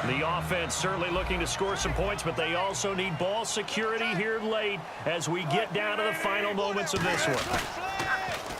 The offense certainly looking to score some points, but they also need ball security here late as we get down to the final moments of this one.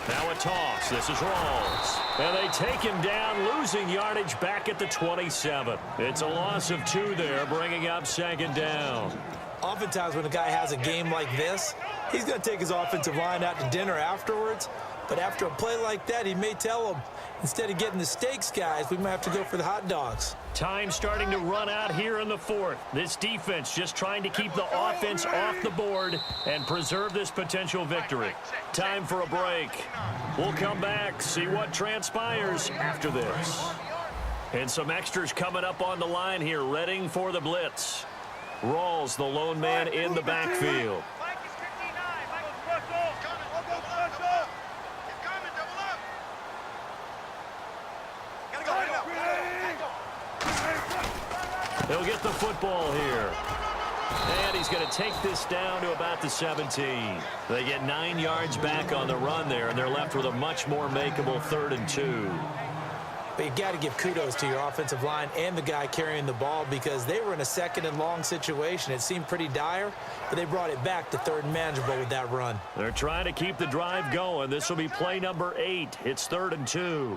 Now a toss. This is Rawls. And they take him down, losing yardage back at the 27. It's a loss of 2 there, bringing up second down. Oftentimes when a guy has a game like this, he's going to take his offensive line out to dinner afterwards. But after a play like that, he may tell them, instead of getting the steaks, guys, we might have to go for the hot dogs. Time starting to run out here in the fourth. This defense just trying to keep the offense off the board and preserve this potential victory. Time for a break. We'll come back, see what transpires after this. And some extras coming up on the line here, readying for the blitz. Rawls, the lone man in the backfield. He'll get the football here. And he's going to take this down to about the 17. They get 9 yards back on the run there, and they're left with a much more makeable 3rd and 2. But you got to give kudos to your offensive line and the guy carrying the ball because they were in a 2nd and long situation. It seemed pretty dire, but they brought it back to 3rd and manageable with that run. They're trying to keep the drive going. This will be play number 8. It's 3rd and 2.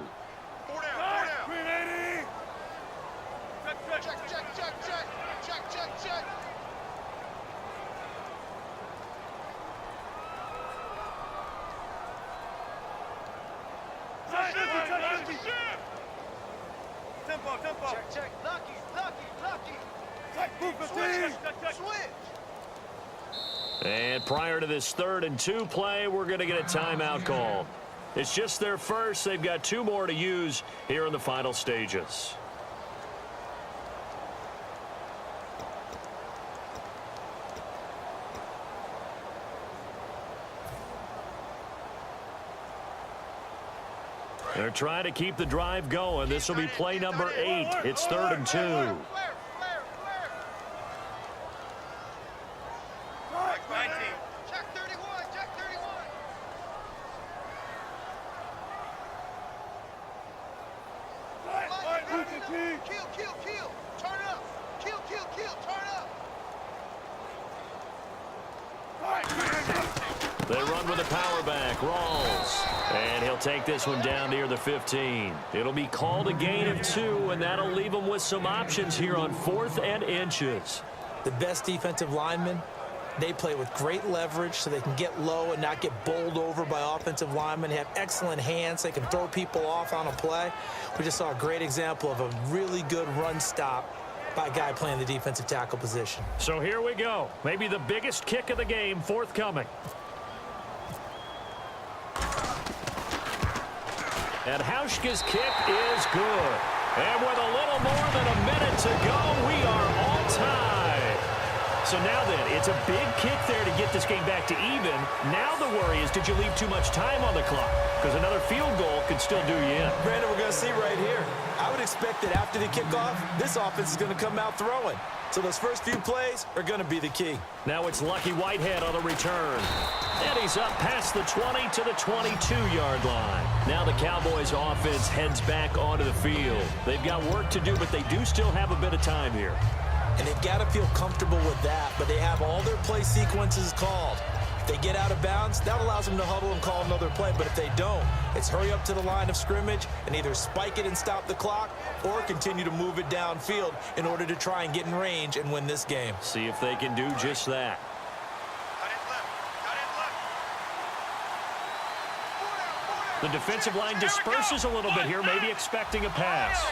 And prior to this 3rd and 2 play, we're going to get a timeout call. It's just their first. They've got 2 more to use here in the final stages. They're trying to keep the drive going. This will be play number 8. It's 3rd and 2. They run with a power back, Rawls. And he'll take this one down near the 15. It'll be called a gain of 2, and that'll leave them with some options here on 4th and inches. The best defensive linemen, they play with great leverage so they can get low and not get bowled over by offensive linemen. They have excellent hands. They can throw people off on a play. We just saw a great example of a really good run stop by a guy playing the defensive tackle position. So here we go. Maybe the biggest kick of the game forthcoming. And Hauschka's kick is good. And with a little more than a minute to go, we are all tied. So now then, it's a big kick there to get this game back to even. Now the worry is, did you leave too much time on the clock? Because another field goal could still do you in. Brandon, we're going to see right here. I would expect that after the kickoff, this offense is going to come out throwing. So those first few plays are going to be the key. Now it's Lucky Whitehead on the return. And he's up past the 20 to the 22-yard line. Now the Cowboys offense heads back onto the field. They've got work to do, but they do still have a bit of time here. And they've got to feel comfortable with that, but they have all their play sequences called. If they get out of bounds, that allows them to huddle and call another play. But if they don't, it's hurry up to the line of scrimmage and either spike it and stop the clock or continue to move it downfield in order to try and get in range and win this game. See if they can do just that. The defensive line disperses a little bit here, maybe expecting a pass.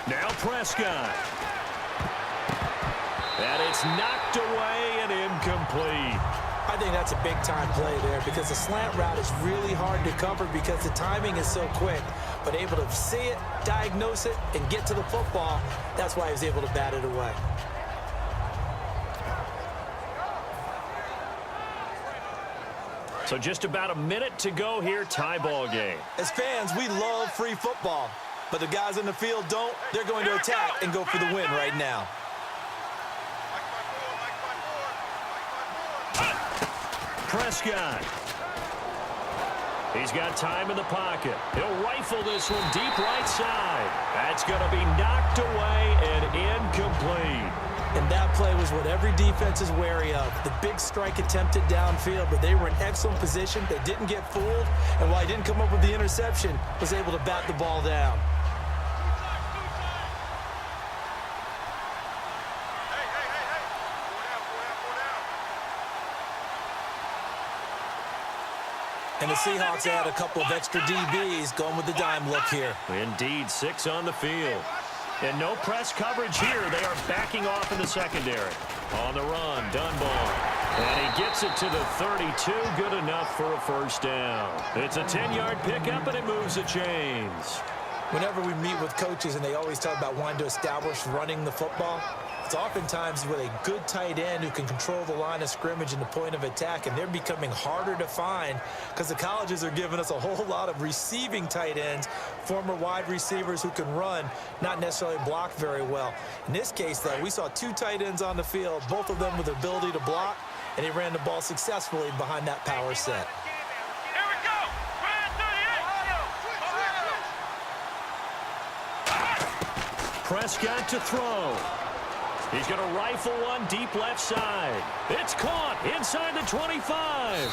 Now Prescott. And it's knocked away and incomplete. I think that's a big-time play there because the slant route is really hard to cover because the timing is so quick. But able to see it, diagnose it, and get to the football, that's why he was able to bat it away. So just about a minute to go here, tie ball game. As fans, we love free football. But the guys in the field don't. They're going to attack and go for the win right now. Prescott. He's got time in the pocket. He'll rifle this one deep right side. That's going to be knocked away and incomplete. And that play was what every defense is wary of. The big strike attempted downfield, but they were in excellent position. They didn't get fooled, and while he didn't come up with the interception, was able to bat the ball down. And the Seahawks add a couple of extra DBs going with the dime look here. Indeed, 6 on the field. And no press coverage here. They are backing off in the secondary. On the run, Dunbar. And he gets it to the 32. Good enough for a first down. It's a 10-yard pickup, and it moves the chains. Whenever we meet with coaches and they always talk about wanting to establish running the football, it's oftentimes with a good tight end who can control the line of scrimmage and the point of attack, and they're becoming harder to find because the colleges are giving us a whole lot of receiving tight ends, former wide receivers who can run, not necessarily block very well. In this case, though, we saw 2 tight ends on the field, both of them with the ability to block, and he ran the ball successfully behind that power set. Prescott to throw. He's going to rifle one deep left side. It's caught inside the 25.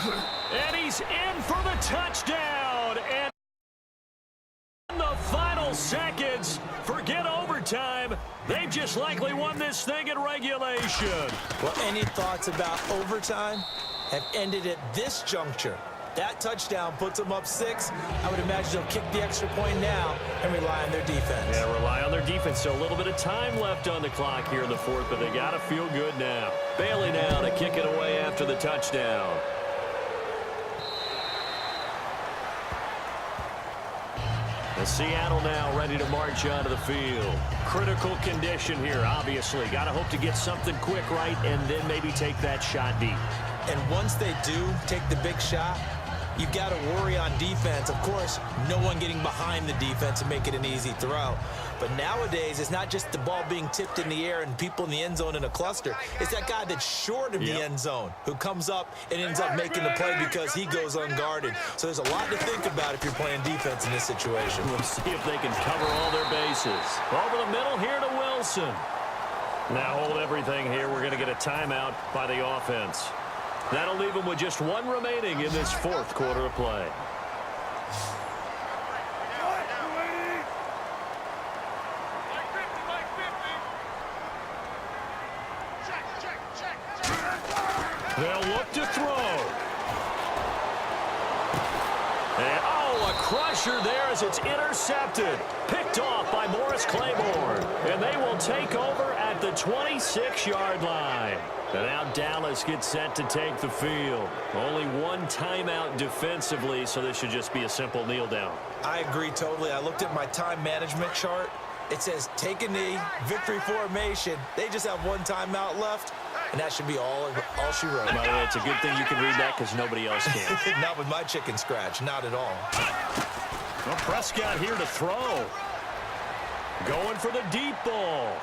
And he's in for the touchdown. And in the final seconds, forget overtime. They've just likely won this thing in regulation. Well, any thoughts about overtime have ended at this juncture. That touchdown puts them up 6. I would imagine they'll kick the extra point now and rely on their defense. Yeah, rely on their defense. So a little bit of time left on the clock here in the 4th, but they got to feel good now. Bailey now to kick it away after the touchdown. And Seattle now ready to march onto the field. Critical condition here, obviously. Got to hope to get something quick right and then maybe take that shot deep. And once they do take the big shot, you've got to worry on defense. Of course, no one getting behind the defense and make it an easy throw. But nowadays, it's not just the ball being tipped in the air and people in the end zone in a cluster. It's that guy that's short of the end zone who comes up and ends up making the play because he goes unguarded. So there's a lot to think about if you're playing defense in this situation. We'll see if they can cover all their bases. Over the middle here to Wilson. Now hold everything here. We're going to get a timeout by the offense. That'll leave them with just 1 remaining in this 4th quarter of play. They'll look to throw. And, a crusher there as it's intercepted. Picked off by Morris Claiborne. And they will take over at the 26-yard line. And now Dallas gets set to take the field. Only 1 timeout defensively, so this should just be a simple kneel down. I agree totally. I looked at my time management chart. It says take a knee, victory formation. They just have 1 timeout left, and that should be all she wrote. By the way, it's a good thing you can read that because nobody else can. Not with my chicken scratch, not at all. Well, Prescott here to throw. Going for the deep ball.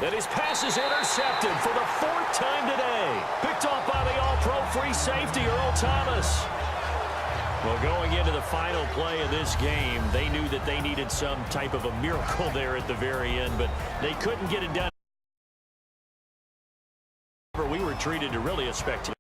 And his pass is intercepted for the 4th time today. Picked off by the all-pro free safety, Earl Thomas. Well, going into the final play of this game, they knew that they needed some type of a miracle there at the very end, but they couldn't get it done. We were treated to really a spectacular.